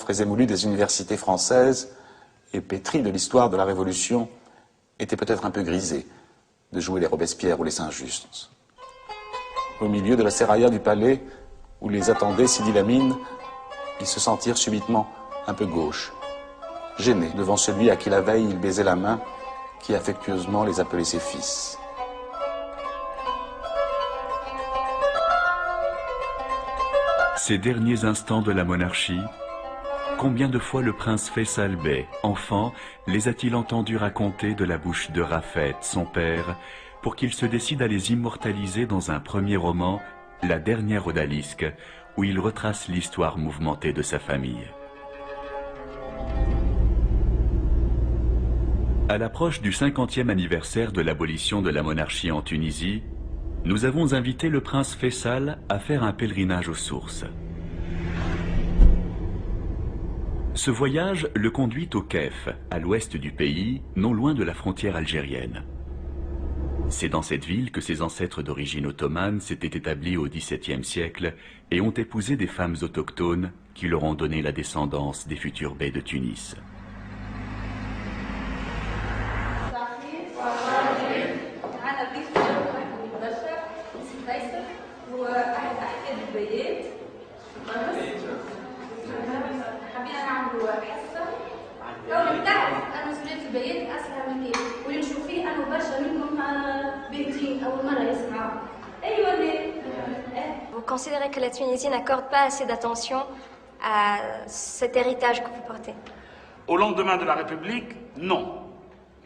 frais émoulus des universités françaises et pétris de l'histoire de la Révolution était peut-être un peu grisé de jouer les Robespierre ou les Saint-Just. Au milieu de la serraya du palais, où les attendait Sidi Lamine, ils se sentirent subitement un peu gauches, gênés devant celui à qui la veille il baisait la main, qui affectueusement les appelait ses fils. Ces derniers instants de la monarchie, combien de fois le prince Faisal Bey, enfant, les a-t-il entendus raconter de la bouche de Rafet, son père, pour qu'il se décide à les immortaliser dans un premier roman, La dernière odalisque, où il retrace l'histoire mouvementée de sa famille. À l'approche du 50e anniversaire de l'abolition de la monarchie en Tunisie, nous avons invité le prince Faisal à faire un pèlerinage aux sources. Ce voyage le conduit au Kef, à l'ouest du pays, non loin de la frontière algérienne. C'est dans cette ville que ses ancêtres d'origine ottomane s'étaient établis au XVIIe siècle et ont épousé des femmes autochtones qui leur ont donné la descendance des futurs bey de Tunis. Vous considérez que la Tunisie n'accorde pas assez d'attention à cet héritage que vous portez? Au lendemain de la République, non.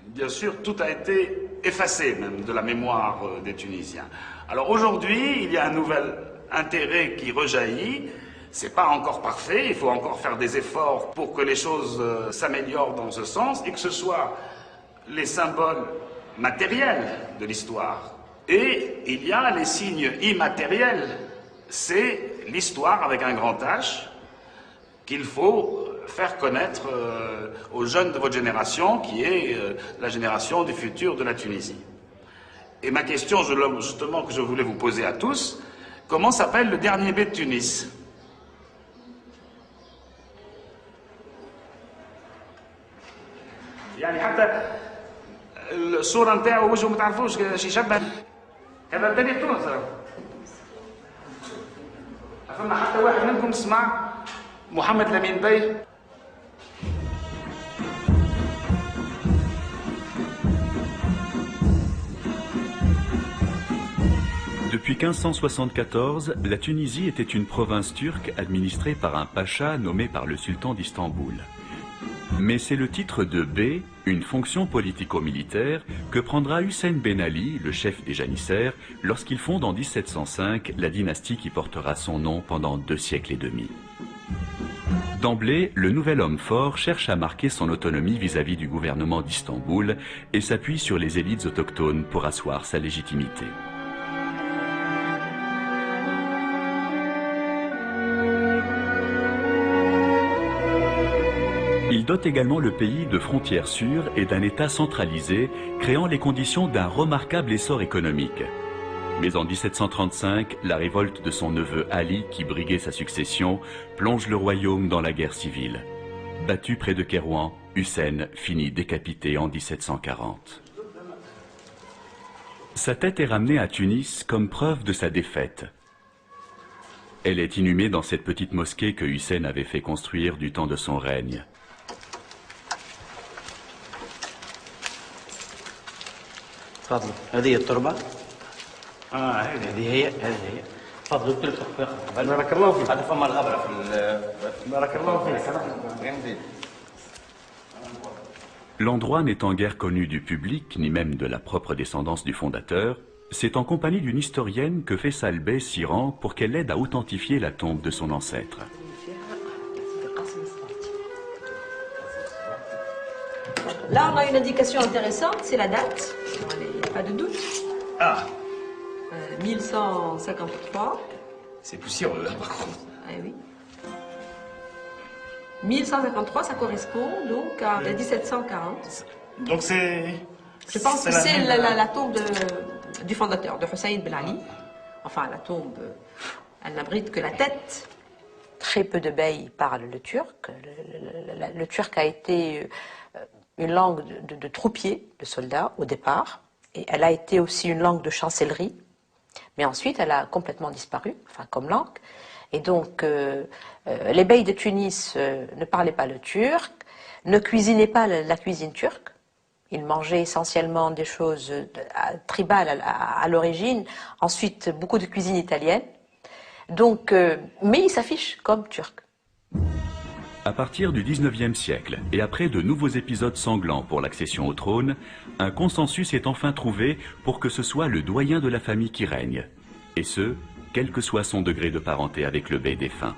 Bien sûr, tout a été effacé même de la mémoire des Tunisiens. Alors aujourd'hui, il y a un nouvel intérêt qui rejaillit. C'est pas encore parfait, il faut encore faire des efforts pour que les choses s'améliorent dans ce sens et que ce soit les symboles matériels de l'histoire. Et il y a les signes immatériels. C'est l'histoire avec un grand H qu'il faut faire connaître aux jeunes de votre génération, qui est la génération du futur de la Tunisie. Et ma question, justement, que je voulais vous poser à tous, comment s'appelle le dernier bey de Tunis? يعني حتى الصورة نتاعو وجهه ما تعرفوش شي يشبه هذا تاريخ تونس. فما حتى واحد منكم سمع محمد لامين بey. Depuis 1574, la Tunisie était une province turque administrée par un pacha nommé par le sultan d'Istanbul. Mais c'est le titre de bey, une fonction politico-militaire, que prendra Hussein Ben Ali, le chef des janissaires, lorsqu'il fonde en 1705 la dynastie qui portera son nom pendant 2 siècles et demi. D'emblée, le nouvel homme fort cherche à marquer son autonomie vis-à-vis du gouvernement d'Istanbul et s'appuie sur les élites autochtones pour asseoir sa légitimité. Il dote également le pays de frontières sûres et d'un État centralisé, créant les conditions d'un remarquable essor économique. Mais en 1735, la révolte de son neveu Ali, qui briguait sa succession, plonge le royaume dans la guerre civile. Battu près de Kérouan, Hussein finit décapité en 1740. Sa tête est ramenée à Tunis comme preuve de sa défaite. Elle est inhumée dans cette petite mosquée que Hussein avait fait construire du temps de son règne. تفضل هذه التربة هذه هي تفضل قلت لك بارك الله فيك هذا فما الغبرة في بارك الله فيك. L'endroit n'étant guère connu du public, ni même de la propre descendance du fondateur, c'est en compagnie d'une historienne que Faisal Bey s'y rend pour qu'elle l'aide à authentifier la tombe de son ancêtre. Là, on a une indication intéressante, c'est la date. Il n'y a pas de doute. Ah, 1153. c'est poussiéreux là par contre. Ah oui. 1153, ça correspond donc à 1740. Donc c'est... Je pense que c'est la tombe du fondateur, de Hussein Ben Ali. Enfin, la tombe, elle n'abrite que la tête, très peu de beys parlent le turc. Le turc a été une langue de troupiers, de soldats au départ, et elle a été aussi une langue de chancellerie, mais ensuite elle a complètement disparu, enfin comme langue. Et donc les beys de Tunis ne parlaient pas le turc, ne cuisinaient pas la cuisine turque. Ils mangeaient essentiellement des choses tribales à l'origine, ensuite beaucoup de cuisine italienne. Donc, mais ils s'affichent comme turcs. À partir du XIXe siècle, et après de nouveaux épisodes sanglants pour l'accession au trône, un consensus est enfin trouvé pour que ce soit le doyen de la famille qui règne. Et ce, quel que soit son degré de parenté avec le bey défunt.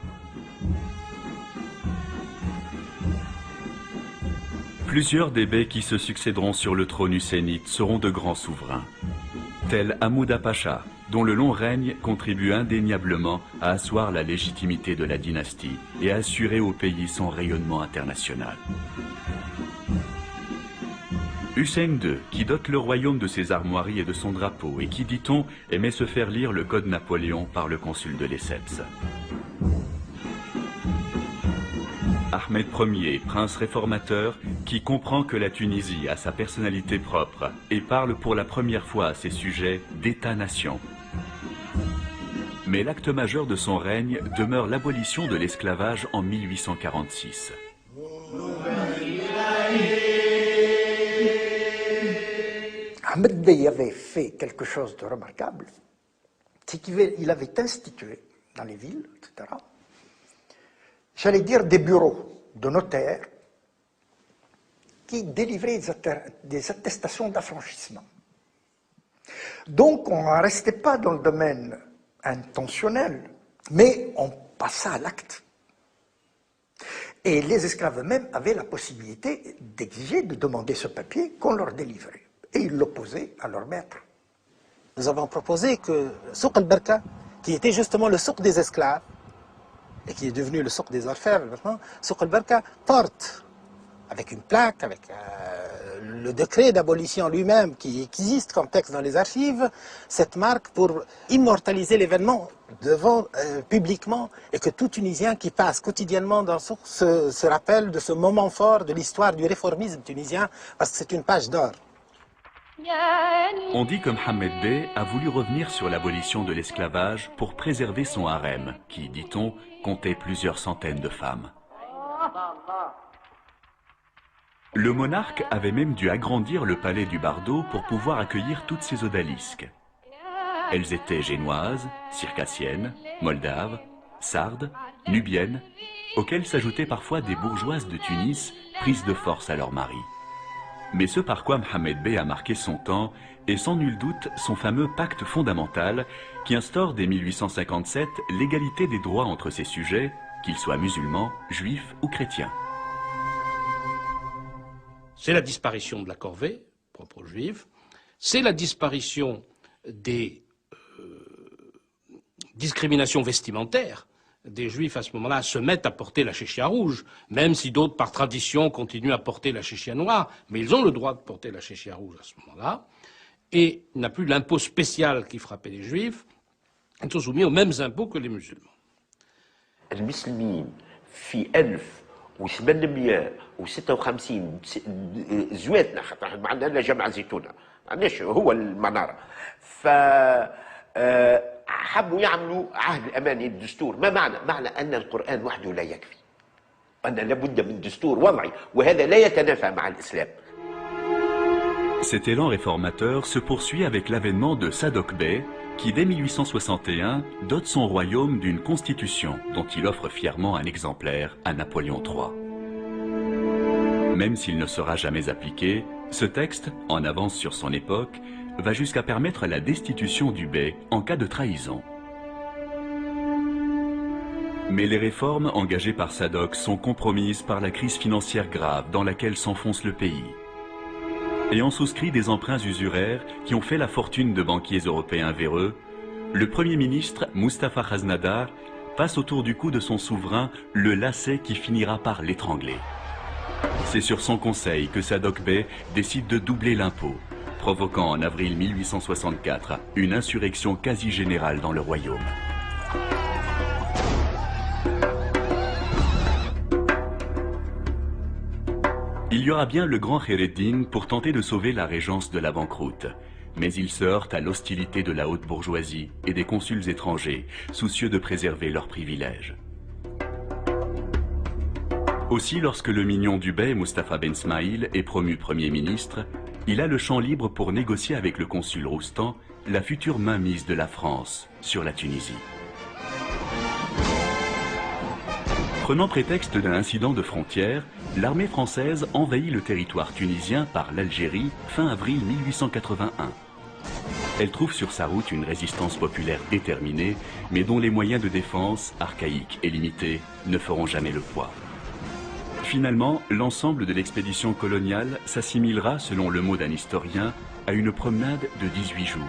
Plusieurs des beys qui se succéderont sur le trône hussénite seront de grands souverains, tels Hamouda Pacha, dont le long règne contribue indéniablement à asseoir la légitimité de la dynastie et à assurer au pays son rayonnement international. Hussein II, qui dote le royaume de ses armoiries et de son drapeau et qui, dit-on, aimait se faire lire le Code Napoléon par le consul de Lesseps. Ahmed Ier, prince réformateur, qui comprend que la Tunisie a sa personnalité propre et parle pour la première fois à ses sujets d'État-nation. Mais l'acte majeur de son règne demeure l'abolition de l'esclavage en 1846. Ahmed Bey avait fait quelque chose de remarquable, c'est qu'il avait institué dans les villes, etc., j'allais dire des bureaux de notaires qui délivraient des attestations d'affranchissement. Donc on ne restait pas dans le domaine intentionnel, mais on passa à l'acte. Et les esclaves eux-mêmes avaient la possibilité d'exiger, de demander ce papier qu'on leur délivrait. Et ils l'opposaient à leur maître. Nous avons proposé que Souk al-Barka, qui était justement le souk des esclaves, et qui est devenu le souk des orfèvres maintenant, Souk al-Barka porte, avec une plaque, avec le décret d'abolition lui-même qui existe comme texte dans les archives, cette marque pour immortaliser l'événement devant publiquement, et que tout Tunisien qui passe quotidiennement dans Souk se rappelle de ce moment fort de l'histoire du réformisme tunisien, parce que c'est une page d'or. On dit que Mohammed Bey a voulu revenir sur l'abolition de l'esclavage pour préserver son harem, qui, dit-on, comptait plusieurs centaines de femmes. Le monarque avait même dû agrandir le palais du Bardo pour pouvoir accueillir toutes ses odalisques. Elles étaient génoises, circassiennes, moldaves, sardes, nubiennes, auxquelles s'ajoutaient parfois des bourgeoises de Tunis prises de force à leur mari. Mais ce par quoi Mohammed Bey a marqué son temps est sans nul doute son fameux pacte fondamental qui instaure dès 1857 l'égalité des droits entre ses sujets, qu'ils soient musulmans, juifs ou chrétiens. C'est la disparition de la corvée, propre aux juifs, c'est la disparition des discriminations vestimentaires. Des juifs à ce moment-là se mettent à porter la chéchia rouge, même si d'autres par tradition continuent à porter la chéchia noire, mais ils ont le droit de porter la chéchia rouge à ce moment-là, et il n'y a plus l'impôt spécial qui frappait les juifs, ils sont soumis aux mêmes impôts que les musulmans. المسلمين في 1856 زواتنا خاطر ما عندنا جامعة زيتونة ما عندناش هو المنارة ف حبوا يعملوا عهد الأمان الدستور ما معنى أن القرآن وحده لا يكفي أن لابد من دستور وضعي وهذا لا يتنافى مع الإسلام. Cet élan réformateur se poursuit avec l'avènement de Sadok Bey, qui dès 1861 dote son royaume d'une constitution dont il offre fièrement un exemplaire à Napoléon III. Même s'il ne sera jamais appliqué, ce texte, en avance sur son époque, va jusqu'à permettre la destitution du bey en cas de trahison. Mais les réformes engagées par Sadok sont compromises par la crise financière grave dans laquelle s'enfonce le pays. Ayant souscrit des emprunts usuraires qui ont fait la fortune de banquiers européens véreux, le Premier ministre Mustapha Khaznadar passe autour du cou de son souverain le lacet qui finira par l'étrangler. C'est sur son conseil que Sadok Bey décide de doubler l'impôt, provoquant en avril 1864 une insurrection quasi générale dans le royaume. Il y aura bien le grand Kheireddin pour tenter de sauver la régence de la banqueroute. Mais il se heurte à l'hostilité de la haute bourgeoisie et des consuls étrangers, soucieux de préserver leurs privilèges. Aussi, lorsque le mignon du bey, Mustapha Ben Smaïl, est promu Premier ministre, il a le champ libre pour négocier avec le consul Roustan la future mainmise de la France sur la Tunisie. Prenant prétexte d'un incident de frontière, l'armée française envahit le territoire tunisien par l'Algérie fin avril 1881. Elle trouve sur sa route une résistance populaire déterminée, mais dont les moyens de défense, archaïques et limités, ne feront jamais le poids. Finalement, l'ensemble de l'expédition coloniale s'assimilera, selon le mot d'un historien, à une promenade de 18 jours.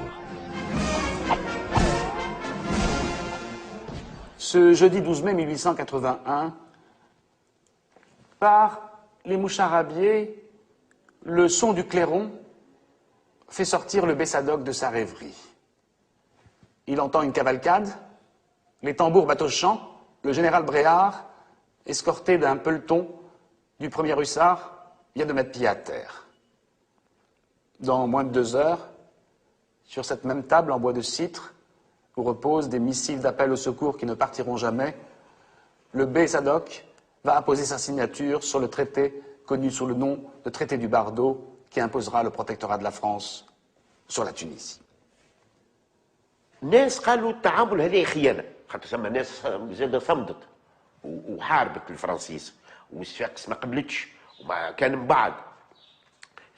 Ce jeudi 12 mai 1881, par les moucharabiers, le son du clairon fait sortir le Bessadoc de sa rêverie. Il entend une cavalcade, les tambours battent au chant, le général Bréard, escorté d'un peloton du premier hussard, vient de mettre pied à terre. Dans moins de 2 heures, sur cette même table en bois de citre, où reposent des missives d'appel au secours qui ne partiront jamais, le Bessadoc va apposer sa signature sur le traité connu sous le nom de traité du Bardo, qui imposera le protectorat de la France sur la Tunisie. الناس قالوا التعامل هذه خيانه خاطر ثم ناس زاد صمدت وحاربت الفرنسيس والصفاقس ما قبلتش وما كان من بعد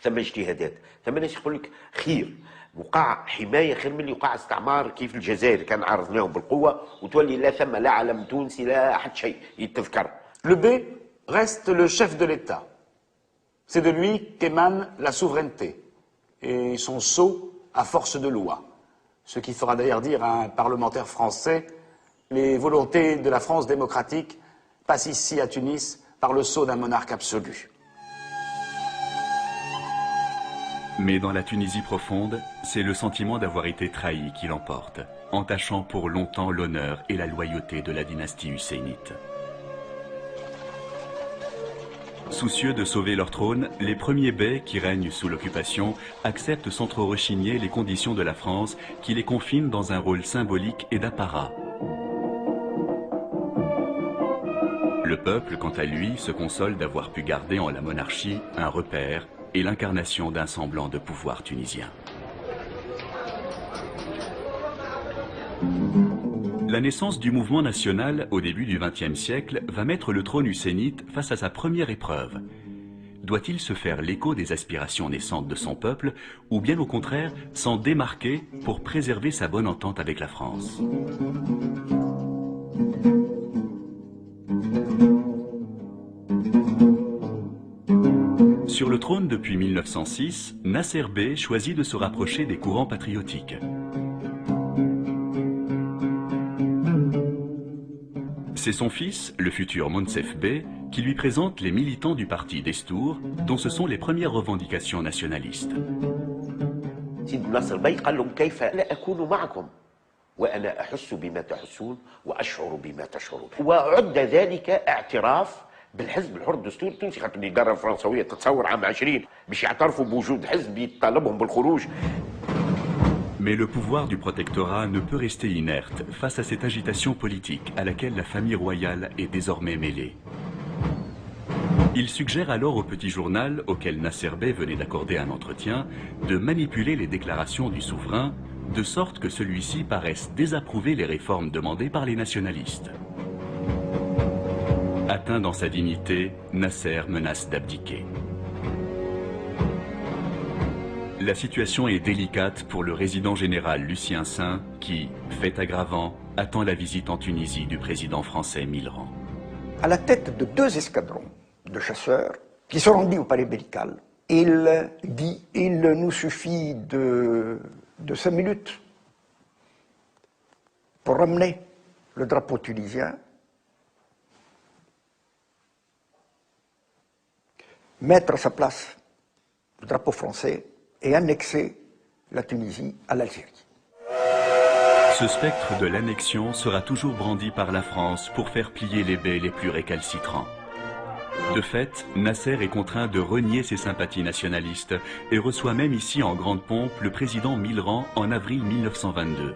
ثم اجتهادات ثم ناس يقول لك خير وقع حمايه خير من اللي وقع استعمار كيف الجزائر كان عرضناهم بالقوه وتولي لا ثم لا علم تونسي لا حد شيء يتذكر. Le B reste le chef de l'État. C'est de lui qu'émane la souveraineté et son sceau à force de loi. Ce qui fera d'ailleurs dire à un parlementaire français, les volontés de la France démocratique passent ici à Tunis par le sceau d'un monarque absolu. Mais dans la Tunisie profonde, c'est le sentiment d'avoir été trahi qui l'emporte, entachant pour longtemps l'honneur et la loyauté de la dynastie hussénite. Soucieux de sauver leur trône, les premiers beys qui règnent sous l'occupation acceptent sans trop rechigner les conditions de la France qui les confinent dans un rôle symbolique et d'apparat. Le peuple, quant à lui, se console d'avoir pu garder en la monarchie un repère et l'incarnation d'un semblant de pouvoir tunisien. La naissance du mouvement national au début du XXe siècle va mettre le trône hussénite face à sa première épreuve. Doit-il se faire l'écho des aspirations naissantes de son peuple ou bien au contraire s'en démarquer pour préserver sa bonne entente avec la France ? Sur le trône depuis 1906, Nasser Bey choisit de se rapprocher des courants patriotiques. C'est son fils, le futur Monsef Bey, qui lui présente les militants du parti Destour, dont ce sont les premières revendications nationalistes. سيد ناصر بي قال لهم كيف لا أكون معكم وأنا أحس بما تحسون وأشعر بما تشعرون وعد ذلك اعتراف بالحزب الحر الدستوري التونسي خاطر الإدارة الفرنسوية تتصور عام 20 باش يعترفوا بوجود حزب يطالبهم بالخروج. Mais le pouvoir du protectorat ne peut rester inerte face à cette agitation politique à laquelle la famille royale est désormais mêlée. Il suggère alors au petit journal, auquel Nasser Bey venait d'accorder un entretien, de manipuler les déclarations du souverain, de sorte que celui-ci paraisse désapprouver les réformes demandées par les nationalistes. Atteint dans sa dignité, Nasser menace d'abdiquer. La situation est délicate pour le résident général Lucien Saint qui, fait aggravant, attend la visite en Tunisie du président français Millerand. À la tête de 2 escadrons de chasseurs qui se rendit au palais Bellical, il dit « Il nous suffit de 5 minutes pour ramener le drapeau tunisien, mettre à sa place le drapeau français et annexer la Tunisie à l'Algérie. » Ce spectre de l'annexion sera toujours brandi par la France pour faire plier les beys les plus récalcitrants. De fait, Nasser est contraint de renier ses sympathies nationalistes et reçoit même ici en grande pompe le président Milran en avril 1922.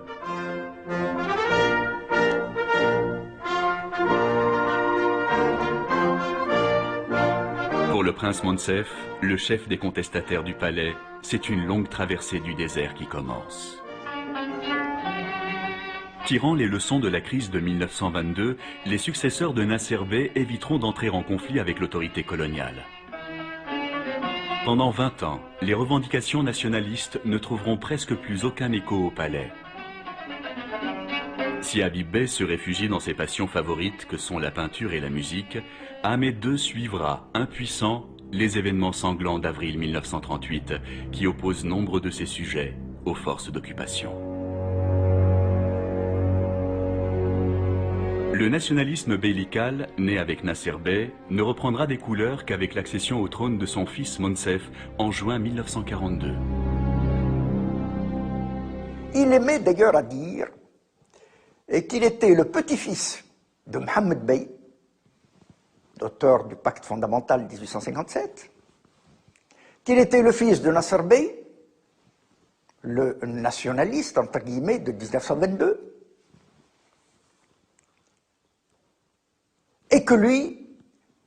Pour le prince Moncef, le chef des contestataires du palais, c'est une longue traversée du désert qui commence. Tirant les leçons de la crise de 1922, les successeurs de Nasser Bey éviteront d'entrer en conflit avec l'autorité coloniale. Pendant 20 ans, les revendications nationalistes ne trouveront presque plus aucun écho au palais. Si Habib Bey se réfugie dans ses passions favorites que sont la peinture et la musique, Ahmed II suivra, impuissant, les événements sanglants d'avril 1938 qui opposent nombre de ses sujets aux forces d'occupation. Le nationalisme bellical, né avec Nasser Bey, ne reprendra des couleurs qu'avec l'accession au trône de son fils Moncef en juin 1942. Il aimait d'ailleurs à dire qu'il était le petit-fils de Mohammed Bey, l'auteur du pacte fondamental de 1857, qu'il était le fils de Nasser Bey, le nationaliste, entre guillemets, de 1922, et que lui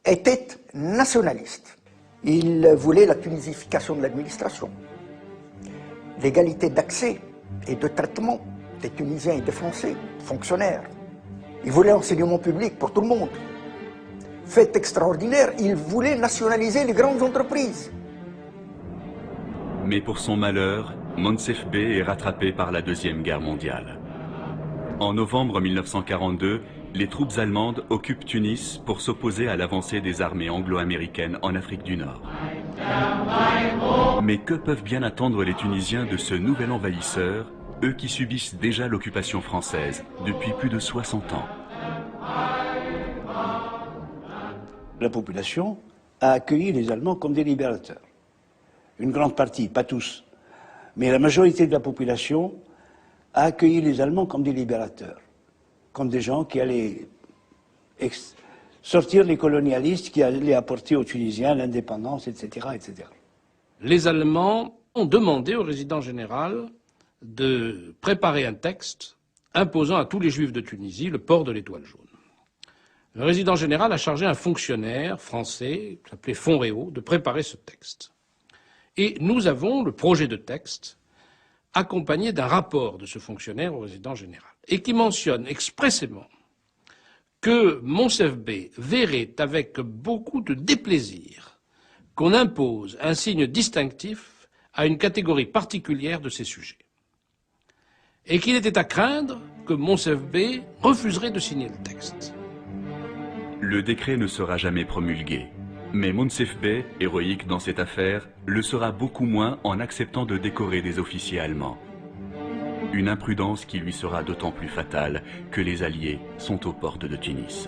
était nationaliste. Il voulait la tunisification de l'administration, l'égalité d'accès et de traitement des Tunisiens et des Français, fonctionnaires. Il voulait l'enseignement public pour tout le monde. Fait extraordinaire, il voulait nationaliser les grandes entreprises. Mais pour son malheur, Moncef Bey est rattrapé par la Deuxième Guerre mondiale. En novembre 1942, les troupes allemandes occupent Tunis pour s'opposer à l'avancée des armées anglo-américaines en Afrique du Nord. Mais que peuvent bien attendre les Tunisiens de ce nouvel envahisseur, eux qui subissent déjà l'occupation française depuis plus de 60 ans? La population a accueilli les Allemands comme des libérateurs. Une grande partie, pas tous, mais la majorité de la population a accueilli les Allemands comme des libérateurs, comme des gens qui allaient sortir les colonialistes, qui allaient apporter aux Tunisiens l'indépendance, etc., etc. Les Allemands ont demandé au résident général de préparer un texte imposant à tous les Juifs de Tunisie le port de l'étoile jaune. Le résident général a chargé un fonctionnaire français, qui s'appelait Fonréau, de préparer ce texte. Et nous avons le projet de texte accompagné d'un rapport de ce fonctionnaire au résident général, et qui mentionne expressément que Moncef Bey verrait avec beaucoup de déplaisir qu'on impose un signe distinctif à une catégorie particulière de ses sujets, et qu'il était à craindre que Moncef Bey refuserait de signer le texte. Le décret ne sera jamais promulgué, mais Moncef Bey, héroïque dans cette affaire, le sera beaucoup moins en acceptant de décorer des officiers allemands. Une imprudence qui lui sera d'autant plus fatale que les Alliés sont aux portes de Tunis.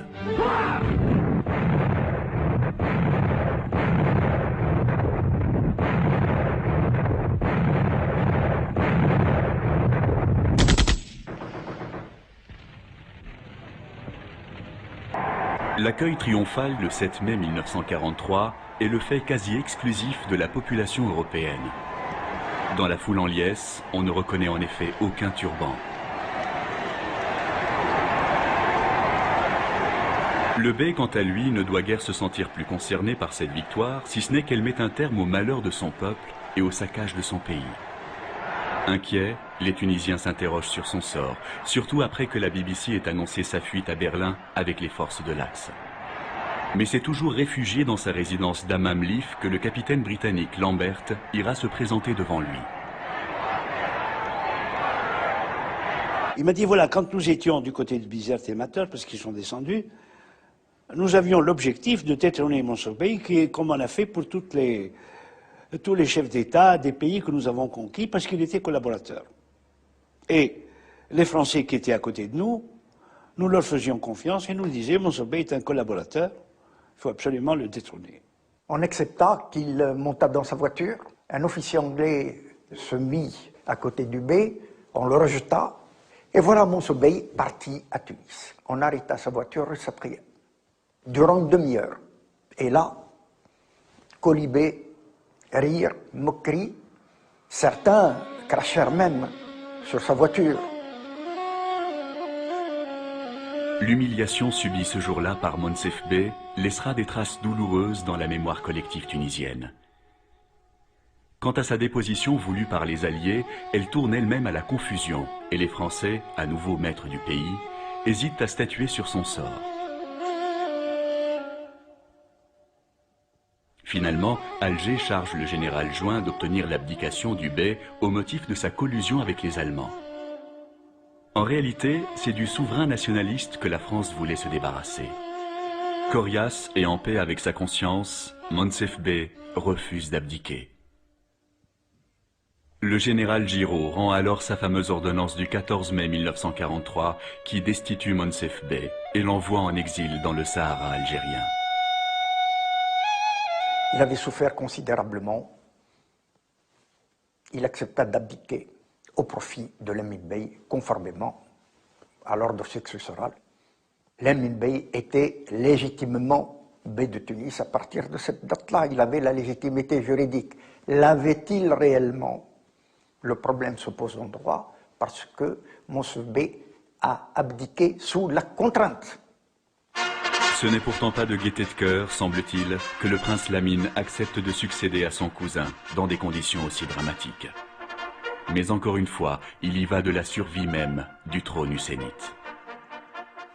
L'accueil triomphal le 7 mai 1943 est le fait quasi exclusif de la population européenne. Dans la foule en liesse, on ne reconnaît en effet aucun turban. Le Bey, quant à lui, ne doit guère se sentir plus concerné par cette victoire, si ce n'est qu'elle met un terme au malheur de son peuple et au saccage de son pays. Inquiets, les Tunisiens s'interrogent sur son sort, surtout après que la BBC ait annoncé sa fuite à Berlin avec les forces de l'Axe. Mais c'est toujours réfugié dans sa résidence d'Hammam Lif que le capitaine britannique Lambert ira se présenter devant lui. Il m'a dit, voilà, quand nous étions du côté de Bizerte et Mater, parce qu'ils sont descendus, nous avions l'objectif de détrôner Moncef Bey, qui est comme on a fait pour tous les chefs d'État des pays que nous avons conquis, parce qu'il était collaborateur. Et les Français qui étaient à côté de nous, nous leur faisions confiance et nous disaient, Moncef Bey est un collaborateur, il faut absolument le détrôner. On accepta qu'il montât dans sa voiture. Un officier anglais se mit à côté du Bey, on le rejeta, et voilà Moncef Bey parti à Tunis. On arrêta sa voiture et sa prière. Durant une demi-heure. Et là, colibé, rire, moquerie, certains crachèrent même sur sa voiture. L'humiliation subie ce jour-là par Moncef Bey laissera des traces douloureuses dans la mémoire collective tunisienne. Quant à sa déposition voulue par les Alliés, elle tourne elle-même à la confusion et les Français, à nouveau maîtres du pays, hésitent à statuer sur son sort. Finalement, Alger charge le général Join d'obtenir l'abdication du Bey au motif de sa collusion avec les Allemands. En réalité, c'est du souverain nationaliste que la France voulait se débarrasser. Coriace et en paix avec sa conscience, Moncef Bey refuse d'abdiquer. Le général Giraud rend alors sa fameuse ordonnance du 14 mai 1943 qui destitue Moncef Bey et l'envoie en exil dans le Sahara algérien. Il avait souffert considérablement. Il accepta d'abdiquer au profit de l'Emin Bey, conformément à l'ordre successoral. L'Emin Bey était légitimement bey de Tunis à partir de cette date-là. Il avait la légitimité juridique. L'avait-il réellement? Le problème se pose en droit parce que Moncef Bey a abdiqué sous la contrainte. Ce n'est pourtant pas de gaieté de cœur, semble-t-il, que le prince Lamine accepte de succéder à son cousin dans des conditions aussi dramatiques. Mais encore une fois, il y va de la survie même du trône hussénite.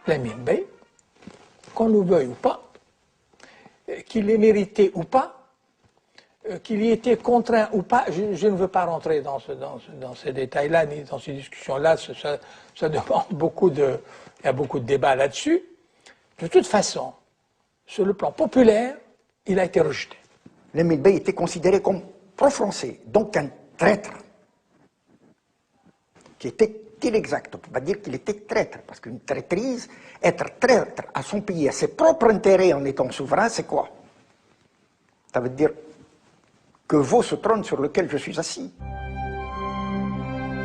Lamine Bey, qu'on le veuille ou pas, qu'il ait mérité ou pas, qu'il y ait été contraint ou pas, je ne veux pas rentrer dans ces détails-là, ni dans ces discussions-là, ça demande beaucoup de... Il y a beaucoup de débats là-dessus. De toute façon, sur le plan populaire, il a été rejeté. L'Emin Bey était considéré comme pro-français, donc un traître, qui était inexact. On ne peut pas dire qu'il était traître, parce qu'une traîtrise, être traître à son pays, à ses propres intérêts en étant souverain, c'est quoi? Ça veut dire que vaut ce trône sur lequel je suis assis.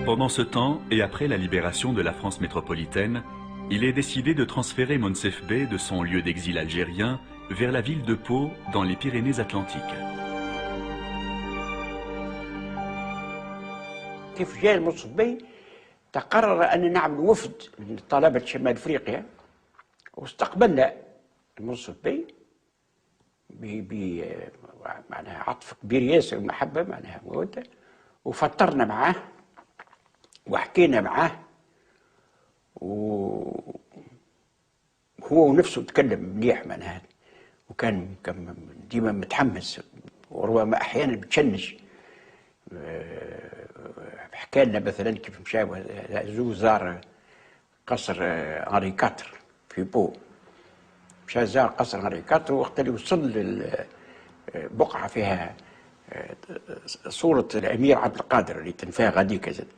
Pendant ce temps, et après la libération de la France métropolitaine, il est décidé de transférer Moncef Bey de son lieu d'exil algérien vers la ville de Pau, dans les Pyrénées-Atlantiques. كيف جاء المنصف بي تقرر أن نعمل وفد لطلبة شمال أفريقيا واستقبلنا المنصف بي معناها عطف كبير ياسر ومحبة معناها مودة وفطرنا معاه وحكينا معاه وهو نفسه تكلم مليح معناها وكان ديما متحمس وربما أحيانا بتشنج حكى لنا مثلا كيف مشى زار قصر هنري كاتر في بو مشى زار قصر هنري كاتر وقت اللي وصل لبقعة فيها صورة الأمير عبد القادر اللي تنفاها غاديك زاد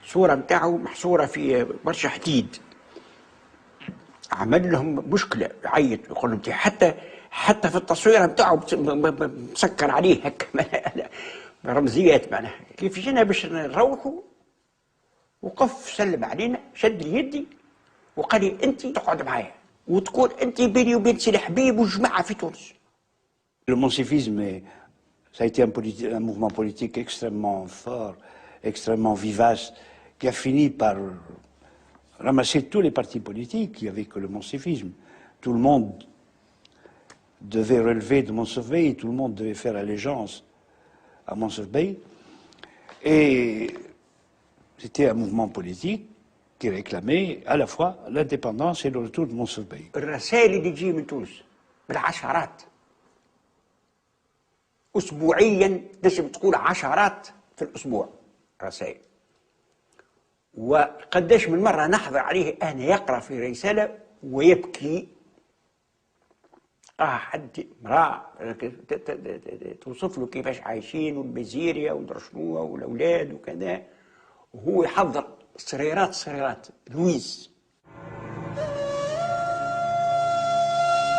الصورة متاعه محصورة في برشا حديد عمل لهم مشكلة يعيط يقول لهم حتى في التصوير متاعه مسكر عليه هكا رمزيات معناها كيف جينا باش نروحوا وقف سلم علينا شد لي يدي وقال لي انت تقعد معايا وتكون انت بيني وبين سيدي حبيب وجماعه في تونس. Le moncefisme, ça a été un mouvement politique extrêmement fort, extrêmement vivace, qui a fini par ramasser tous les partis politiques. Il n'y avait que le moncefisme. Tout le monde devait relever de Moncef Bey et tout le monde devait faire allégeance à Moncef Bey. Et c'était un mouvement politique qui réclamait à la fois l'indépendance et le retour de Moncef Bey. الرسائل اللي تجي من تونس بالعشرات أسبوعيا لازم تقول عشرات في الأسبوع رسائل وقداش من مرة نحضر عليه أنا يقرأ في رسالة ويبكي حد امرأة توصف له كيفاش عايشين والبزيريا ودرشنوها والأولاد وكذا وهو يحضر صريرات لويس.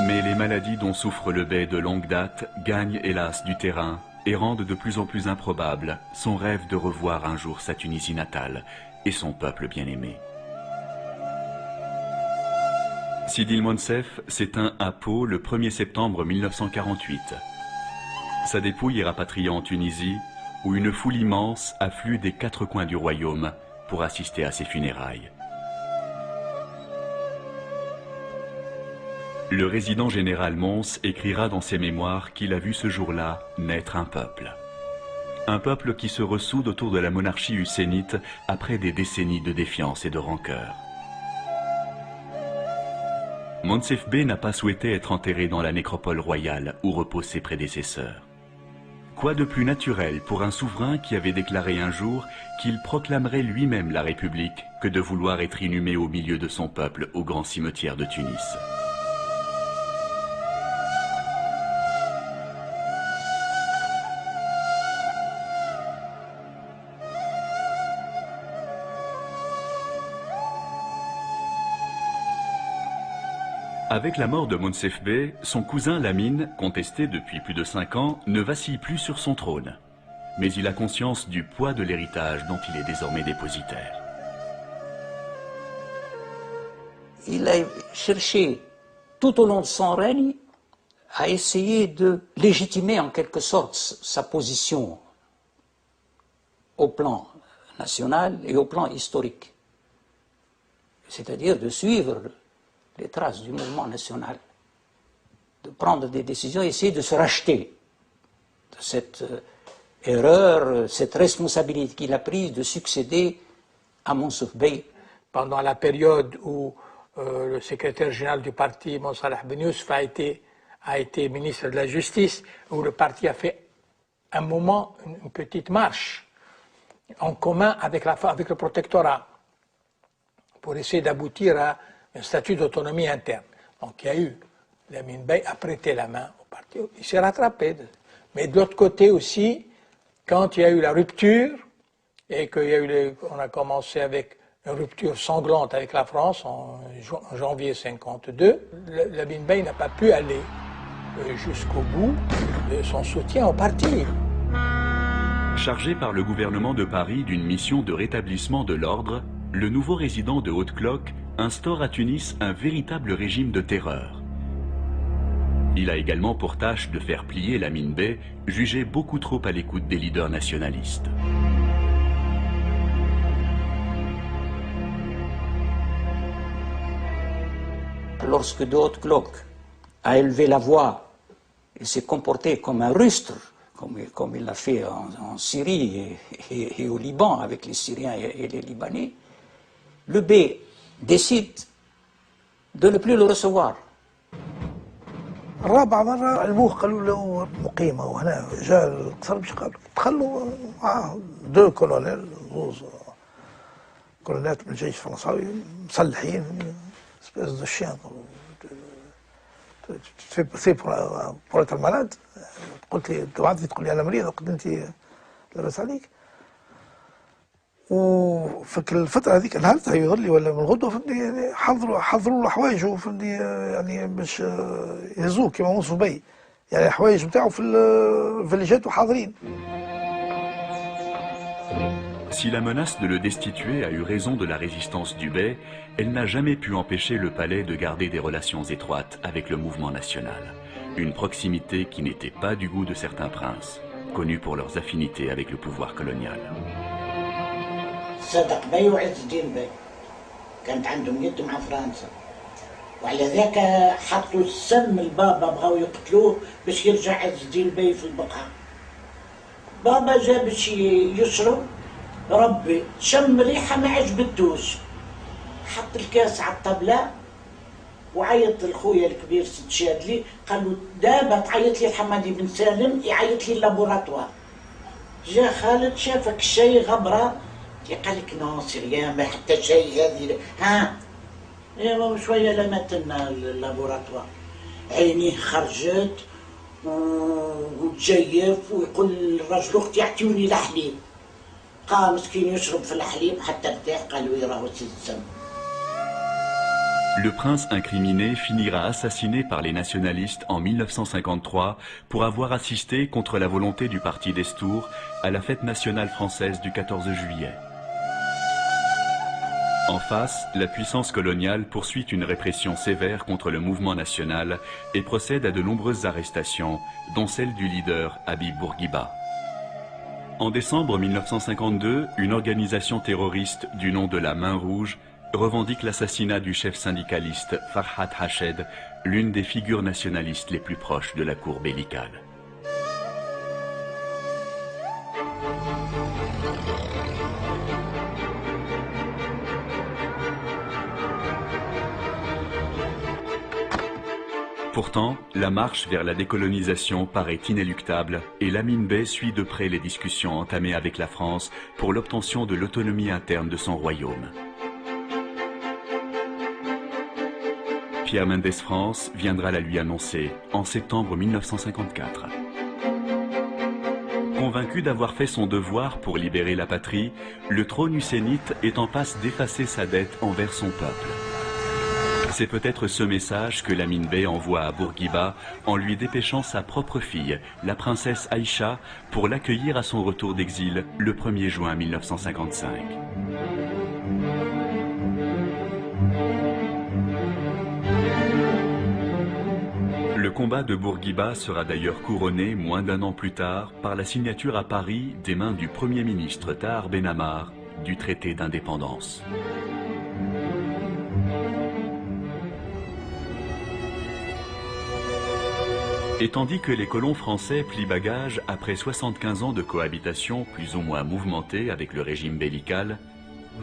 Mais les maladies dont souffre le Bey de longue date gagnent hélas du terrain et rendent de plus en plus improbable son rêve de revoir un jour sa Tunisie natale et son peuple bien-aimé. Sidi Monsef s'éteint à Pau le 1er septembre 1948. Sa dépouille est rapatriée en Tunisie, où une foule immense afflue des 4 coins du royaume pour assister à ses funérailles. Le résident général Mons écrira dans ses mémoires qu'il a vu ce jour-là naître un peuple. Un peuple qui se ressoude autour de la monarchie husseinite après des décennies de défiance et de rancœur. Monsef Bey n'a pas souhaité être enterré dans la nécropole royale où reposent ses prédécesseurs. Quoi de plus naturel pour un souverain qui avait déclaré un jour qu'il proclamerait lui-même la République que de vouloir être inhumé au milieu de son peuple au grand cimetière de Tunis. Avec la mort de Monsef Bey, son cousin Lamine, contesté depuis plus de 5 ans, ne vacille plus sur son trône. Mais il a conscience du poids de l'héritage dont il est désormais dépositaire. Il a cherché tout au long de son règne à essayer de légitimer en quelque sorte sa position au plan national et au plan historique. C'est-à-dire de suivre les traces du mouvement national, de prendre des décisions, essayer de se racheter de cette erreur, cette responsabilité qu'il a prise de succéder à Monsef Bey. Pendant la période où le secrétaire général du parti, Monsalah Ben Yousf, a été ministre de la Justice, où le parti a fait un moment, une petite marche en commun avec le protectorat pour essayer d'aboutir à un statut d'autonomie interne. Donc il y a eu, Lamine Bey a prêté la main au parti, il s'est rattrapé. Mais de l'autre côté aussi, quand il y a eu la rupture, et qu'on a commencé avec une rupture sanglante avec la France en janvier 1952, Lamine Bey n'a pas pu aller jusqu'au bout de son soutien au parti. Chargé par le gouvernement de Paris d'une mission de rétablissement de l'ordre, le nouveau résident de Haute-Cloque instaure à Tunis un véritable régime de terreur. Il a également pour tâche de faire plier Lamine Bey, jugé beaucoup trop à l'écoute des leaders nationalistes. Lorsque de Haute-Cloque a élevé la voix et s'est comporté comme un rustre, comme il l'a fait en Syrie et au Liban avec les Syriens et les Libanais, le Bey décide de ne plus le recevoir. الرابعة مرة علموه قالوا له مقيمة وهنا جاء القصر باش قالوا دخلوا معاه 2 كولونيل زوز كولونيلات من الجيش الفرنساوي مسلحين سبيس دو شيان سي بور اتر مالاد قلت لي بعثتي تقول لي انا مريض قلت انت لاباس عليك وفي الفترة هذيك نهارتها يظل لي ولا من الغدوة فهمني يعني حضروا له حوايجه فهمني يعني باش يهزوه كيما مونسف بي يعني الحوايج نتاعو في اللي حاضرين. Si la menace de le destituer a eu raison de la résistance du Bey, elle n'a jamais pu empêcher le palais de garder des relations étroites avec le mouvement national. Une proximité qui n'était pas du goût de certains princes, connus pour leurs affinités avec le pouvoir colonial. صدق بي وعز الدين بي كانت عندهم يد مع فرنسا وعلى ذاك حطوا السم البابا بغاو يقتلوه باش يرجع عز الدين بي في البقعة. بابا جا باش يشرب ربي شم ريحة ما عجبتوش حط الكاس على الطبلة وعيط لخويا الكبير سيد شادلي قال له دابا تعيط لي الحمادي بن سالم يعيط لي اللابوراتوار. جا خالد شافك الشاي غبره قال لك نو سيريا ما حتى شيء هذه ها ايوا شويه لمت لنا اللابوراتوار عينيه خرجت وتجيف ويقول للرجل اختي اعطيوني الحليب قام مسكين يشرب في الحليب حتى ارتاح قالوا يراهو سي السم. Le prince incriminé finira assassiné par les nationalistes en 1953 pour avoir assisté contre la volonté du parti d'Estour à la fête nationale française du 14 juillet. En face, la puissance coloniale poursuit une répression sévère contre le mouvement national et procède à de nombreuses arrestations, dont celle du leader Habib Bourguiba. En décembre 1952, une organisation terroriste du nom de la Main Rouge revendique l'assassinat du chef syndicaliste Farhat Hached, l'une des figures nationalistes les plus proches de la cour bellicale. Pourtant, la marche vers la décolonisation paraît inéluctable et Lamine Bey suit de près les discussions entamées avec la France pour l'obtention de l'autonomie interne de son royaume. Pierre Mendès France viendra la lui annoncer en septembre 1954. Convaincu d'avoir fait son devoir pour libérer la patrie, le trône husseinite est en passe d'effacer sa dette envers son peuple. C'est peut-être ce message que Lamine Bey envoie à Bourguiba en lui dépêchant sa propre fille, la princesse Aïcha, pour l'accueillir à son retour d'exil le 1er juin 1955. Le combat de Bourguiba sera d'ailleurs couronné moins d'un an plus tard par la signature à Paris des mains du Premier ministre Tahar Ben Ammar du traité d'indépendance. Et tandis que les colons français plient bagages après 75 ans de cohabitation plus ou moins mouvementée avec le régime bellical,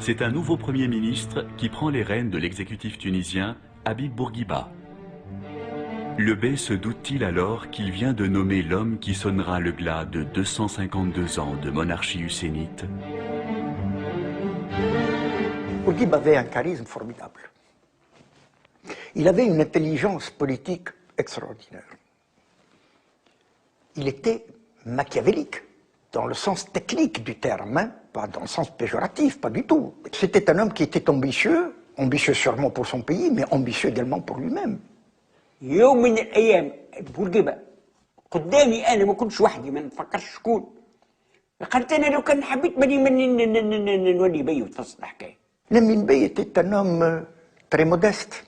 c'est un nouveau Premier ministre qui prend les rênes de l'exécutif tunisien, Habib Bourguiba. Le Bey se doute-t-il alors qu'il vient de nommer l'homme qui sonnera le glas de 252 ans de monarchie husseinite? Bourguiba avait un charisme formidable. Il avait une intelligence politique extraordinaire. Il était machiavélique, dans le sens technique du terme, hein, pas dans le sens péjoratif, pas du tout. C'était un homme qui était ambitieux sûrement pour son pays, mais ambitieux également pour lui-même. يوم من الأيام بورقيبة قدامي أنا ما كنتش وحدي ما نفكرش شكون قلت أنا لو كان حبيت ماني نولي بي وتصل الحكاية. Lamine Bey était un homme très modeste,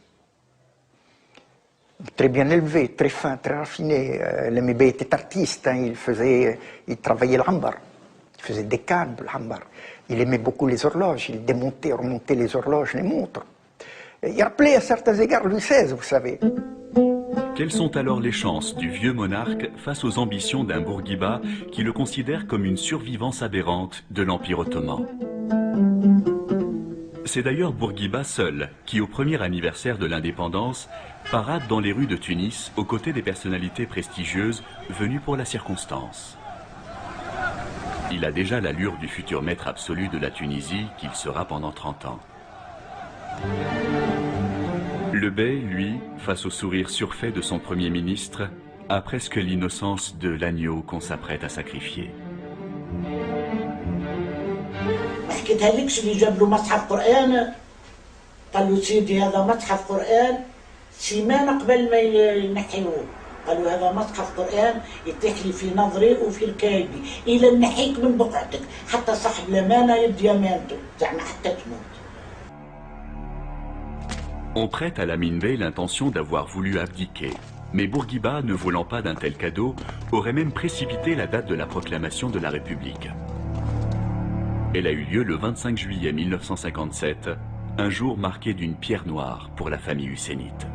très bien élevé, très fin, très raffiné. Lamine Bey était artiste, hein, il travaillait l'ambar, il faisait des cannes, l'ambar. Il aimait beaucoup les horloges, il démontait, remontait les horloges, les montres. Il rappelait à certains égards Louis XVI, vous savez. Quelles sont alors les chances du vieux monarque face aux ambitions d'un Bourguiba qui le considère comme une survivance aberrante de l'Empire ottoman? C'est d'ailleurs Bourguiba seul qui, au premier anniversaire de l'indépendance, parade dans les rues de Tunis aux côtés des personnalités prestigieuses venues pour la circonstance. Il a déjà l'allure du futur maître absolu de la Tunisie qu'il sera pendant 30 ans. Le Bey, lui, face au sourire surfait de son Premier ministre, a presque l'innocence de l'agneau qu'on s'apprête à sacrifier. حكيت هذيكش اللي جاب له مصحف قرآن قال له سيدي هذا مصحف قرآن سيمانة قبل ما ينحيوه قالوا هذا مصحف قرآن يطيح لي في نظري وفي ركايبي إلى نحيك من بقعتك حتى صاحب الأمانة يدي أمانته زعما حتى تموت. On prête à Lamine Bey l'intention d'avoir voulu abdiquer, mais Bourguiba, ne voulant pas d'un tel cadeau, aurait même précipité la date de la proclamation de la République. Elle a eu lieu le 25 juillet 1957, un jour marqué d'une pierre noire pour la famille husseinite.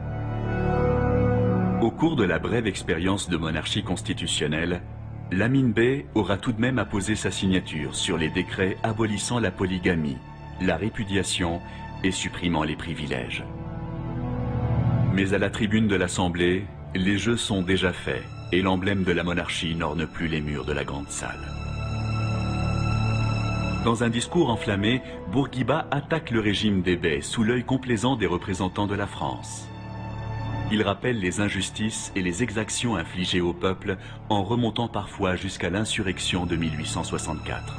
Au cours de la brève expérience de monarchie constitutionnelle, Lamine Bey aura tout de même apposé sa signature sur les décrets abolissant la polygamie, la répudiation et supprimant les privilèges. Mais à la tribune de l'Assemblée, les jeux sont déjà faits et l'emblème de la monarchie n'orne plus les murs de la grande salle. Dans un discours enflammé, Bourguiba attaque le régime des Beys sous l'œil complaisant des représentants de la France. Il rappelle les injustices et les exactions infligées au peuple en remontant parfois jusqu'à l'insurrection de 1864.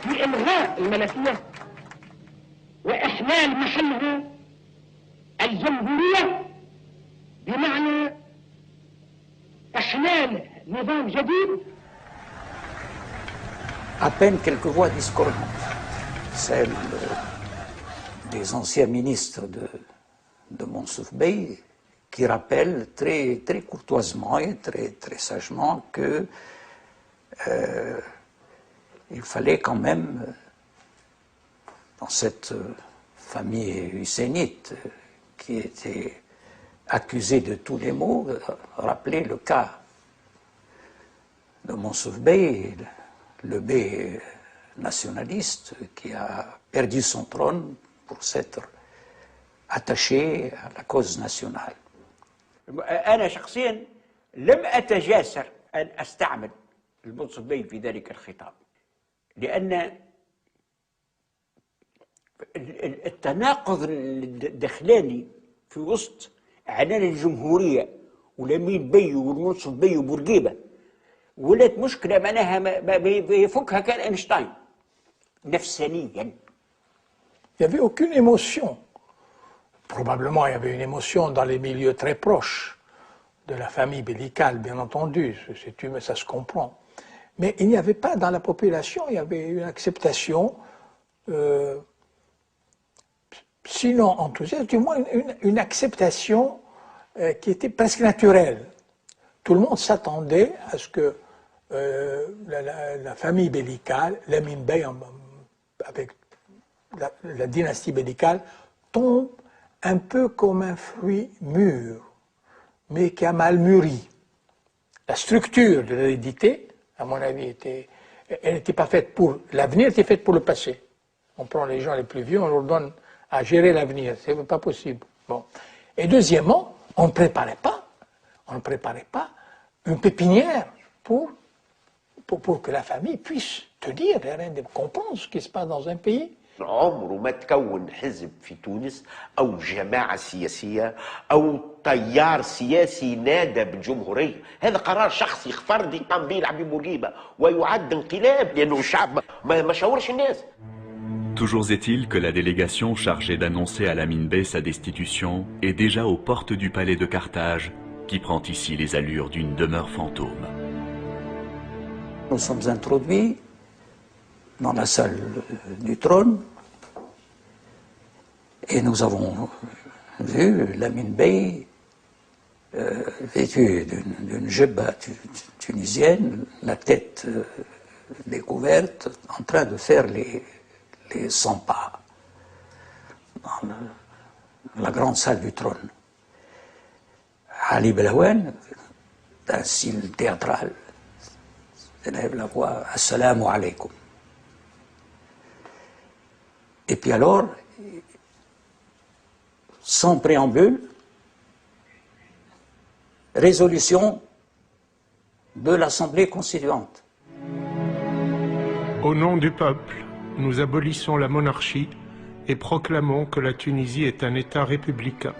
بإلغاء الملكية وإحلال محله الجمهورية بمعنى إحلال نظام جديد à peine quelques voix discordantes. Celle des anciens ministres de Mansour Bey, qui rappellent très, très courtoisement et très, très sagement que il fallait quand même, dans cette famille husseinite qui était accusée de tous les maux, rappeler le cas de Mansour Bey, le bey nationaliste qui a perdu son trône pour s'être attaché à la cause nationale. أنا شخصيا لم أتجاسر أن أستعمل المنصف بي في ذلك الخطاب، لأن التناقض الدخلاني في وسط أعلان الجمهورية ولمين بي والمنصف بي وبورقيبة ولات مشكلة معناها ما يفكها كان أينشتاين نفسانيا. Il n'y avait aucune émotion. Probablement, il y avait une émotion dans les milieux très proches de la famille médicale, bien entendu, ça se comprend. Mais il n'y avait pas dans la population, il y avait une acceptation, sinon enthousiaste, du moins une acceptation qui était presque naturelle. Tout le monde s'attendait à ce que la famille médicale, Lamine Bey, avec la dynastie médicale, tombe un peu comme un fruit mûr, mais qui a mal mûri. La structure de l'hérédité, à mon avis, elle n'était pas faite pour l'avenir, elle était faite pour le passé. On prend les gens les plus vieux, on leur donne à gérer l'avenir, c'est pas possible. Bon. Et deuxièmement, on ne préparait pas une pépinière pour que la famille puisse tenir, comprendre ce qui se passe dans un pays. عمره ما تكون حزب في تونس أو جماعة سياسية أو تيار سياسي نادى بالجمهورية. هذا قرار شخصي فردي قام به العبيد بورقيبة ويعد انقلاب لأنه الشعب ما شاورش الناس. Toujours est-il que la délégation chargée d'annoncer à Lamine Bey sa destitution est déjà aux portes du palais de Carthage, qui prend ici les allures d'une demeure fantôme. Nous sommes introduits dans la salle du trône et nous avons vu Lamine Bey vêtu d'une jebba tunisienne, la tête découverte, en train de faire les 100 pas dans la grande salle du trône. Ali Belhaouen, d'un style théâtral, élève la voix « Assalamu alaikum ». Et puis alors, sans préambule, résolution de l'Assemblée constituante. Au nom du peuple, nous abolissons la monarchie et proclamons que la Tunisie est un État républicain.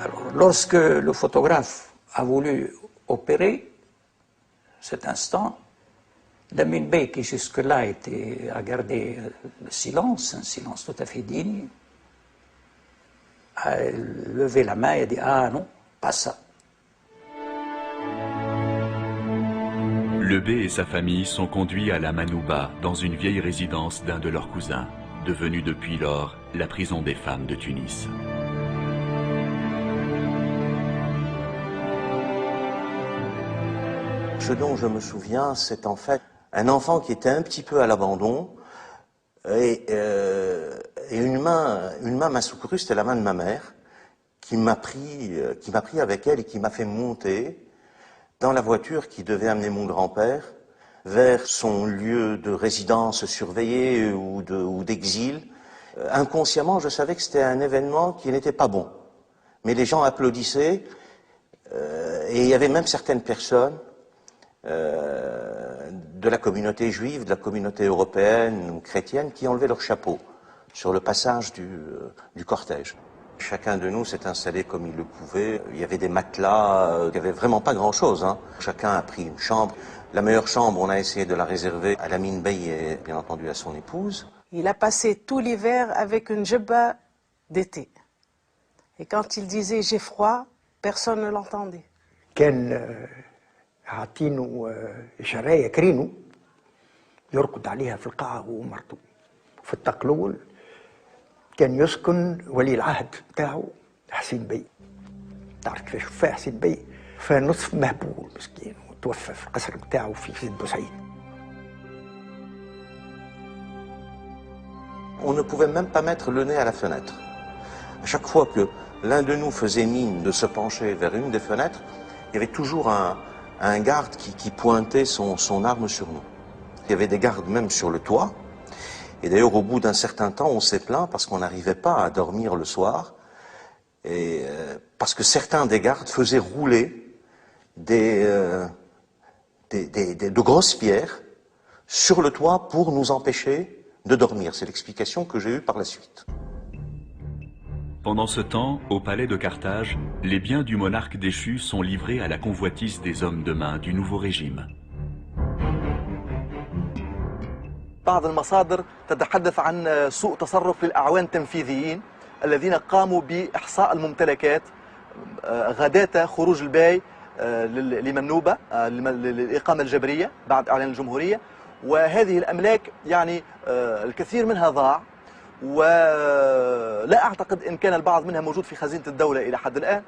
Alors, lorsque le photographe a voulu opérer cet instant, Lamine Bey, qui jusque-là a gardé le silence, un silence tout à fait digne, a levé la main et a dit « Ah non, pas ça ». Le bey et sa famille sont conduits à la Manouba, dans une vieille résidence d'un de leurs cousins, devenue depuis lors la prison des femmes de Tunis. Ce dont je me souviens, c'est en fait un enfant qui était un petit peu à l'abandon et une main m'a secouru, c'était la main de ma mère qui m'a pris avec elle et qui m'a fait monter dans la voiture qui devait amener mon grand-père vers son lieu de résidence surveillée ou d'exil. Inconsciemment, je savais que c'était un événement qui n'était pas bon. Mais les gens applaudissaient et il y avait même certaines personnes de la communauté juive, de la communauté européenne ou chrétienne qui enlevaient leur chapeau sur le passage du cortège. Chacun de nous s'est installé comme il le pouvait. Il y avait des matelas, il n'y avait vraiment pas grand-chose, hein. Chacun a pris une chambre. La meilleure chambre, on a essayé de la réserver à Lamine Bey et bien entendu à son épouse. Il a passé tout l'hiver avec une jebba d'été. Et quand il disait « j'ai froid », personne ne l'entendait. عاطينه شرايه كرينو يرقد عليها في القاعه هو ومرته. في التقلول كان يسكن ولي العهد بتاعه حسين بي. تعرف كيفاش وفاه حسين بي؟ فنصف مهبول مسكين وتوفى في القصر بتاعه في سيد بوسعيد. On ne pouvait même pas mettre le nez à la fenêtre. À chaque fois que l'un de nous faisait mine de se pencher vers une des fenêtres, il y avait toujours un garde qui pointait son arme sur nous. Il y avait des gardes même sur le toit. Et d'ailleurs, au bout d'un certain temps, on s'est plaint parce qu'on n'arrivait pas à dormir le soir. Et parce que certains des gardes faisaient rouler de grosses pierres sur le toit pour nous empêcher de dormir. C'est l'explication que j'ai eue par la suite. Pendant ce temps, au palais de Carthage, les biens du monarque déchu sont livrés à la convoitise des hommes de main du nouveau régime. بعض المصادر تتحدث عن سوء تصرف للأعوان التنفيذيين الذين قاموا بإحصاء الممتلكات غداة خروج الباي لمنوبة للإقامة الجبرية بعد إعلان الجمهورية. وهذه الأملاك يعني الكثير منها ضاع، ولا أعتقد إن كان البعض منها موجود في خزينة الدولة إلى حد الآن.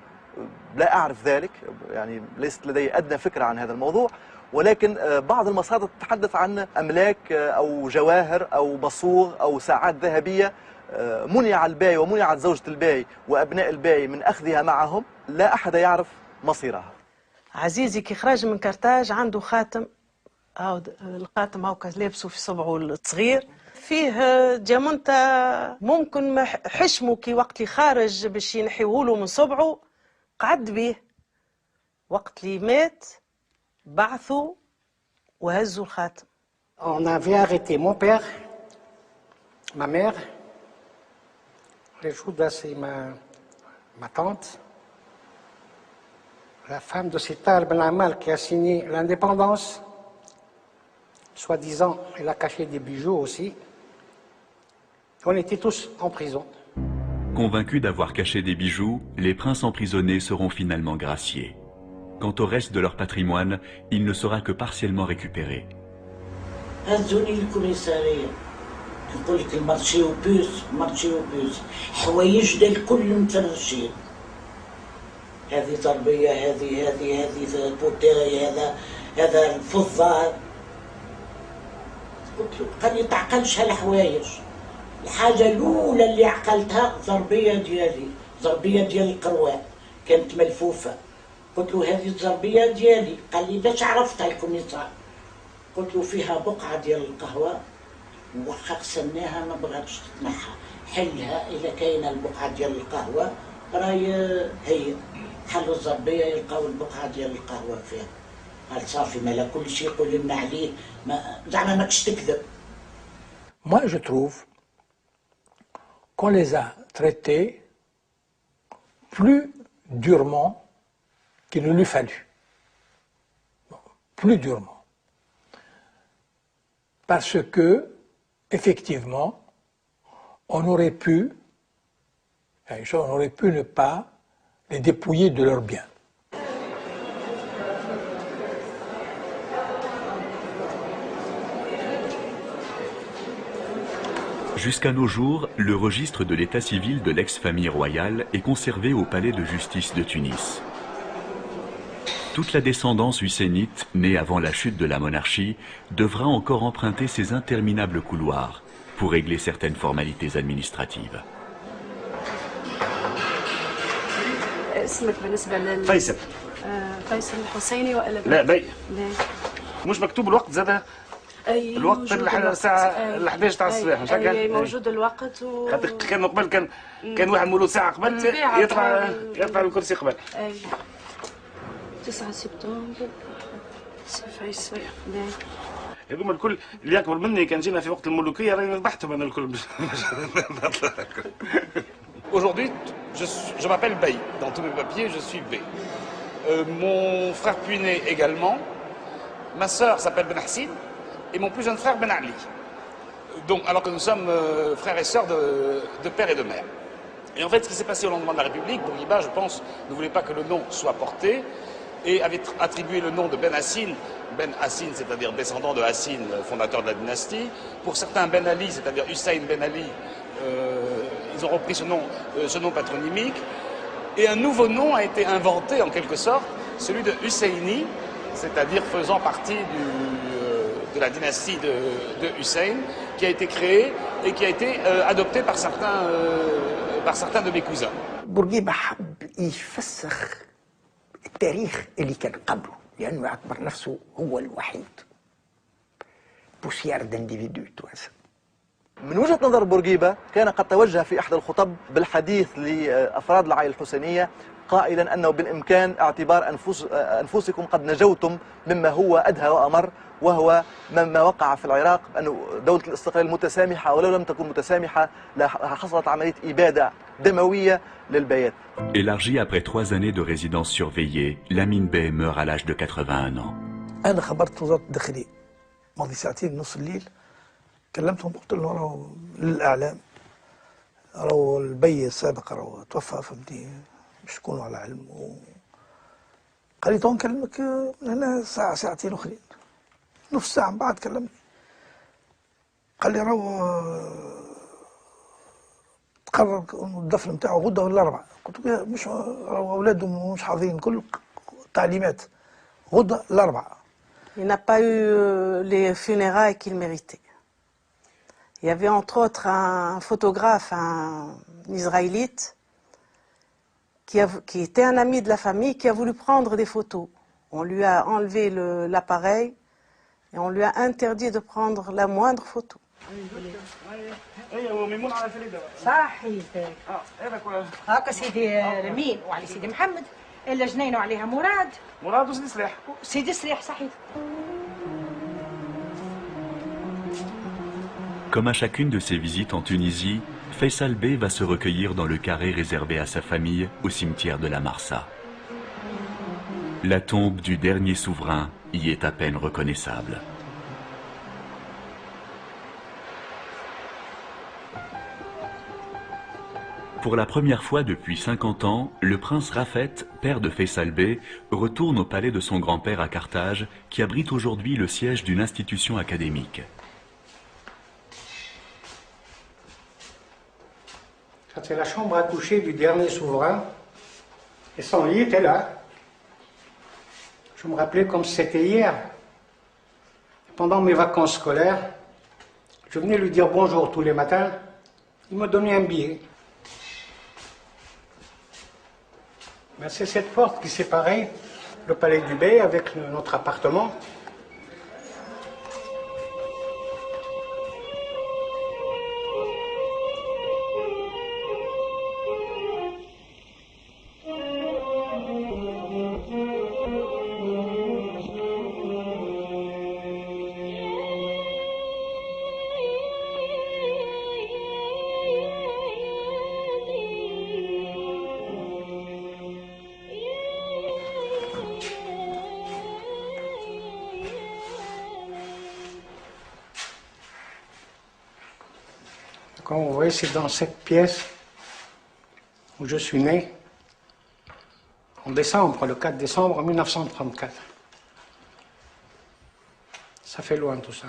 لا أعرف ذلك، يعني ليست لدي أدنى فكرة عن هذا الموضوع، ولكن بعض المصادر تتحدث عن أملاك أو جواهر أو بصوغ أو ساعات ذهبية منع الباي ومنعت زوجة الباي وأبناء الباي من أخذها معهم، لا أحد يعرف مصيرها. عزيزي كي خرج من كرتاج عنده خاتم، الخاتم هاو لابسه في صبعه الصغير فيه جامونتا، ممكن ما حشمه كي وقت اللي خارج باش ينحيوه من صبعه قعد به، وقت اللي مات بعثوا وهزوا الخاتم. On avait arrêté mon père, ma mère, les Joudas et ma tante, la femme de Sitar Ben Amal qui a signé l'indépendance. Soi-disant, elle a caché des bijoux aussi. On était tous en prison. Convaincus d'avoir caché des bijoux, les princes emprisonnés seront finalement graciés. Quant au reste de leur patrimoine, il ne sera que partiellement récupéré. هزوني الكوميسارية يقول لك المارشي وبوس مارشي وبوس حوايج الكل مترشين، هذه تربية، هذه بوتاي، هذا الفضة. قلت له قال لي تعقلش هالحوايج، الحاجة الأولى اللي عقلتها زربية ديالي، زربية ديال القرواء كانت ملفوفة. قلت له هذه الزربية ديالي، قال لي باش عرفتها الكوميسار؟ قلت له فيها بقعة ديال القهوة وخا غسلناها ما بغاتش تتنحى، حلها إذا كاينة البقعة ديال القهوة راهي هي، حلوا الزربية يلقاو البقعة ديال القهوة فيها. قال صافي مالا كل شيء يقول لنا عليه، زعما ماكش تكذب. Moi je trouve qu'on les a traités plus durement qu'il ne l'eût fallu. Plus durement. Parce que, effectivement, on aurait pu ne pas les dépouiller de leurs biens. Jusqu'à nos jours, le registre de l'état civil de l'ex-famille royale est conservé au palais de justice de Tunis. Toute la descendance husseinite, née avant la chute de la monarchie, devra encore emprunter ces interminables couloirs pour régler certaines formalités administratives. اسمك بالنسبة فيصل. فيصل الحسيني ولا لا بي. مش مكتوب الوقت زاد؟ أي الوقت الساعة 11 تاع الصباح مش هكا؟ أي موجود الوقت خاطر كان قبل كان واحد مولود ساعة قبل يطلع الكرسي قبل. أي 9 سبتمبر فيصل. هذوما الكل اللي اكبر مني كان جينا في وقت الملوكيه راني ذبحتهم انا الكل. Aujourd'hui, je m'appelle Bey. Dans tous mes papiers, je suis Bey. Mon frère puiné également. Ma sœur s'appelle Ben Hassine et mon plus jeune frère Ben Ali. Donc, alors que nous sommes frères et sœurs de père et de mère. Et en fait, ce qui s'est passé au lendemain de la République, Bourguiba, je pense, ne voulait pas que le nom soit porté. et avait attribué le nom de Ben Hassin, c'est-à-dire descendant de Hassin, fondateur de la dynastie. Pour certains, Ben Ali, c'est-à-dire Hussein Ben Ali, ils ont repris ce nom patronymique. Et un nouveau nom a été inventé en quelque sorte, celui de Husseini, c'est-à-dire faisant partie de la dynastie de Hussein, qui a été créé et qui a été adopté par certains de mes cousins. بورقيبة حب يفسخ التاريخ اللي كان قبله لأنه يعتبر نفسه هو الوحيد بوسيار دانديفيدو توانسة. من وجهة نظر بورقيبة كان قد توجه في إحدى الخطب بالحديث لأفراد العائلة الحسينية قائلا أنه بالإمكان اعتبار أنفسكم قد نجوتم مما هو أدهى وأمر، وهو مما وقع في العراق، أنه دولة الاستقلال متسامحة ولو لم تكن متسامحة حصلت عملية إبادة دموية للبيات. Élargi après 3 années de résidence surveillée, Lamine Bey meurt à l'âge de 81 ans. أنا خبرت وزارة الداخلية ماضي ساعتين نص الليل، كلمتهم قلت لهم راهو للإعلام راهو البي السابق راهو توفى، فهمتني مش تكونوا على علم. قال لي تو نكلمك من هنا ساعة ساعتين أخرين، نص ساعة من بعد كلمني قال لي راهو تقرر الدفن نتاعو غدا ولا 4. قلت له مش راهو أولادهم مش حاضرين، كل تعليمات غدا ل 4. Il n'a pas eu les funérailles qu'il méritait. Il y avait entre autres un photographe, un Israélite, qui était un ami de la famille, qui a voulu prendre des photos. On lui a enlevé l'appareil et on lui a interdit de prendre la moindre photo. صحيتك هاكا سيدي رمين وعلي سيدي محمد الا جنينه عليها مراد وسيدي صليح سيدي صليح صحيت. Comme à chacune de ses visites en Tunisie, Faisal Bey va se recueillir dans le carré réservé à sa famille au cimetière de la Marsa. La tombe du dernier souverain y est à peine reconnaissable. Pour la première fois depuis 50 ans, le prince Rafet, père de Faisal Bey, retourne au palais de son grand-père à Carthage, qui abrite aujourd'hui le siège d'une institution académique. C'est la chambre à coucher du dernier souverain, et son lit était là. Je me rappelais comme c'était hier. Pendant mes vacances scolaires, je venais lui dire bonjour tous les matins. Il me donnait un billet. Ben, c'est cette porte qui séparait le palais du Bey avec notre appartement. Comme vous voyez, c'est dans cette pièce où je suis né, en décembre, le 4 décembre 1934. Ça fait loin tout ça.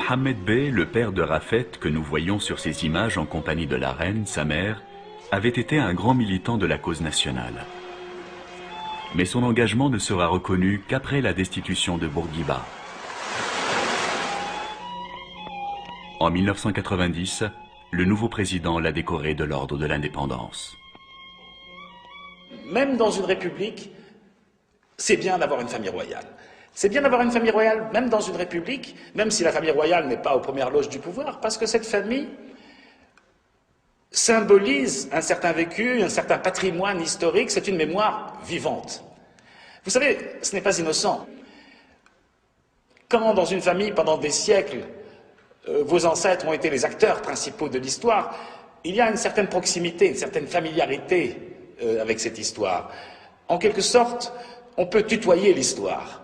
Mohammed Bey, le père de Rafet, que nous voyons sur ces images en compagnie de la reine, sa mère, avait été un grand militant de la cause nationale. Mais son engagement ne sera reconnu qu'après la destitution de Bourguiba. En 1990, le nouveau président l'a décoré de l'ordre de l'indépendance. Même dans une république, c'est bien d'avoir une famille royale. C'est bien d'avoir une famille royale, même dans une république, même si la famille royale n'est pas aux premières loges du pouvoir, parce que cette famille symbolise un certain vécu, un certain patrimoine historique, c'est une mémoire vivante. Vous savez, ce n'est pas innocent. Quand dans une famille, pendant des siècles, vos ancêtres ont été les acteurs principaux de l'histoire, il y a une certaine proximité, une certaine familiarité avec cette histoire. En quelque sorte, on peut tutoyer l'histoire.